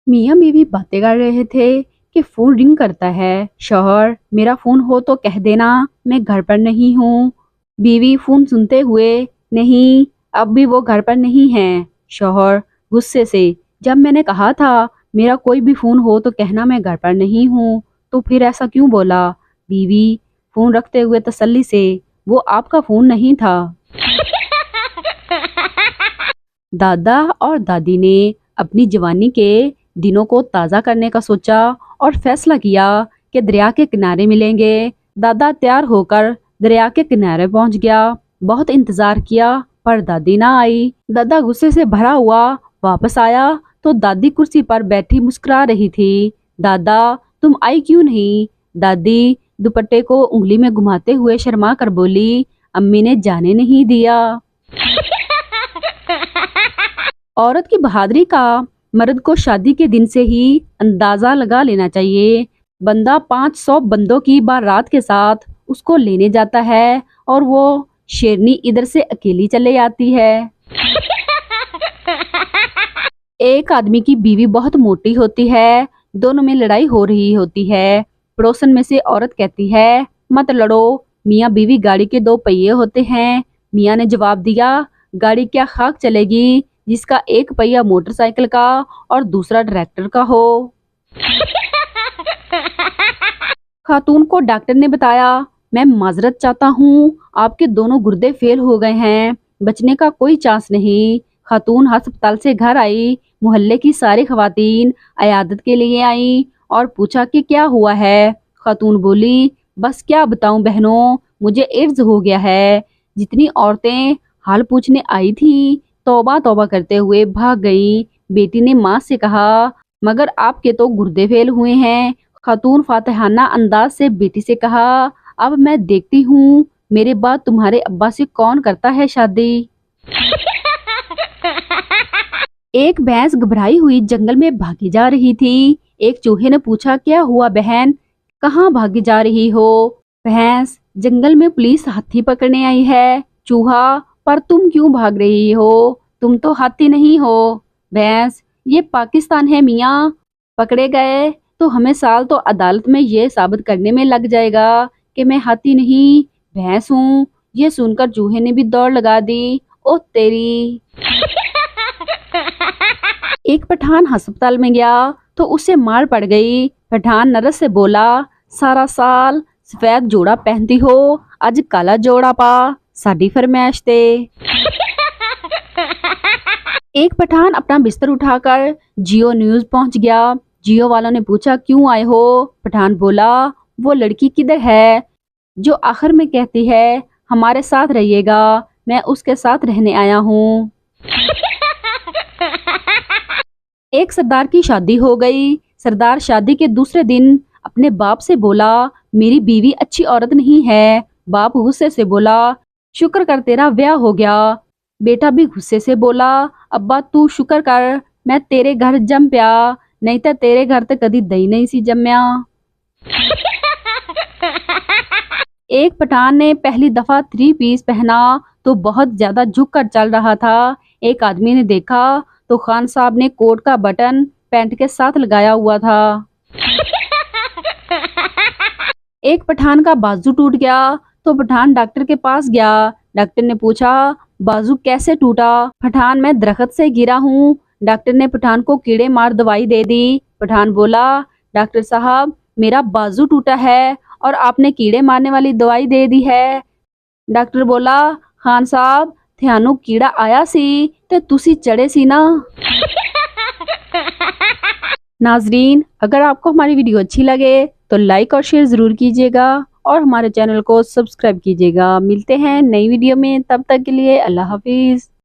मियाँ बीवी बातें कर रहे थे कि फोन रिंग करता है। शौहर, मेरा फोन हो तो कह देना मैं घर पर नहीं हूँ। बीवी फोन सुनते हुए, नहीं, अब भी वो घर पर नहीं है। शौहर गुस्से से, जब मैंने कहा था मेरा कोई भी फोन हो तो कहना मैं घर पर नहीं हूँ, तो फिर ऐसा क्यों बोला? बीवी फोन रखते हुए तसल्ली से, वो आपका फोन नहीं था। दादा और दादी ने अपनी जवानी के दिनों को ताज़ा करने का सोचा और फैसला किया कि दरिया के किनारे मिलेंगे। दादा तैयार होकर दरिया के किनारे पहुंच गया। बहुत इंतजार किया पर दादी ना आई। दादा गुस्से से भरा हुआ वापस आया तो दादी कुर्सी पर बैठी मुस्कुरा रही थी। दादा, तुम आई क्यों नहीं? दादी दुपट्टे को उंगली में घुमाते हुए शर्मा कर बोली, अम्मी ने जाने नहीं दिया। औरत की बहादुरी का मर्द को शादी के दिन से ही अंदाजा लगा लेना चाहिए। बंदा 500 बंदों की बारात के साथ उसको लेने जाता है और वो शेरनी इधर से अकेली चले आती है। एक आदमी की बीवी बहुत मोटी होती है। दोनों में लड़ाई हो रही होती है। पड़ोसन में से औरत कहती है, मत लड़ो, मियाँ बीवी गाड़ी के दो पहिए होते हैं। मियाँ ने जवाब दिया, गाड़ी क्या खाक चलेगी जिसका एक पहिया मोटरसाइकिल का और दूसरा ट्रैक्टर का हो। खातून को डॉक्टर ने बताया, मैं माजरत चाहता हूँ, आपके दोनों गुर्दे फेल हो गए हैं, बचने का कोई चांस नहीं। खातून अस्पताल से घर आई। मोहल्ले की सारी खवातीन अयादत के लिए आई और पूछा कि क्या हुआ है। खातून बोली, बस क्या बताऊं बहनों, मुझे एड्स हो गया है। जितनी औरतें हाल पूछने आई थी तौबा तौबा करते हुए भाग गईं। बेटी ने माँ से कहा, मगर आपके तो गुर्दे फेल हुए हैं। खातून फातिहाना अंदाज से बेटी से कहा, अब मैं देखती हूँ मेरे बाद तुम्हारे अब्बा से कौन करता है शादी। एक भैंस घबराई हुई जंगल में भागी जा रही थी। एक चूहे ने पूछा, क्या हुआ बहन, कहाँ भागी जा रही हो? भैंस, जंगल में पुलिस हाथी पकड़ने आई है। चूहा, पर तुम क्यों भाग रही हो, तुम तो हाथी नहीं हो। भैंस, ये पाकिस्तान है मियाँ, पकड़े गए तो हमें साल तो अदालत में ये साबित करने में लग जाएगा कि मैं हाथी नहीं भैंस हूँ। ये सुनकर चूहे ने भी दौड़ लगा दी। ओ तेरी। एक पठान अस्पताल में गया तो उसे मार पड़ गई। पठान नर्स से बोला, सारा साल सफेद जोड़ा पहनती हो, आज काला जोड़ा पा, साडी फरमाइश ते। एक पठान अपना बिस्तर उठाकर जियो न्यूज पहुंच गया। जियो वालों ने पूछा, क्यों आए हो? पठान बोला, वो लड़की किधर है जो आखिर में कहती है हमारे साथ रहिएगा, मैं उसके साथ रहने आया हूँ। एक सरदार की शादी हो गई। सरदार शादी के दूसरे दिन अपने बाप से बोला, मेरी बीवी अच्छी औरत नहीं है। बाप गुस्से से बोला, शुक्र कर तेरा ब्याह हो गया। बेटा भी गुस्से से बोला, अब्बा तू शुक्र कर मैं तेरे घर जम पिया, नहीं तो तेरे घर तो कदी दही नहीं सी जम्या। एक पठान ने पहली दफा 3 पीस पहना तो बहुत ज्यादा झुक कर चल रहा था। एक आदमी ने देखा तो खान साहब ने कोट का बटन पैंट के साथ लगाया हुआ था। एक पठान का बाजू टूट गया तो पठान डॉक्टर के पास गया। डॉक्टर ने पूछा, बाजू कैसे टूटा? पठान, मैं दरख्त से गिरा हूँ। डॉक्टर ने पठान को कीड़े मार दवाई दे दी। पठान बोला, डॉक्टर साहब मेरा बाजू टूटा है और आपने कीड़े मारने वाली दवाई दे दी है। डॉक्टर बोला, खान साहब थियानू कीड़ा आया सी ते तुसी चढ़े सी ना। नाजरीन, अगर आपको हमारी वीडियो अच्छी लगे तो लाइक और शेयर जरूर कीजिएगा और हमारे चैनल को सब्सक्राइब कीजिएगा। मिलते हैं नई वीडियो में, तब तक के लिए अल्लाह हाफिज।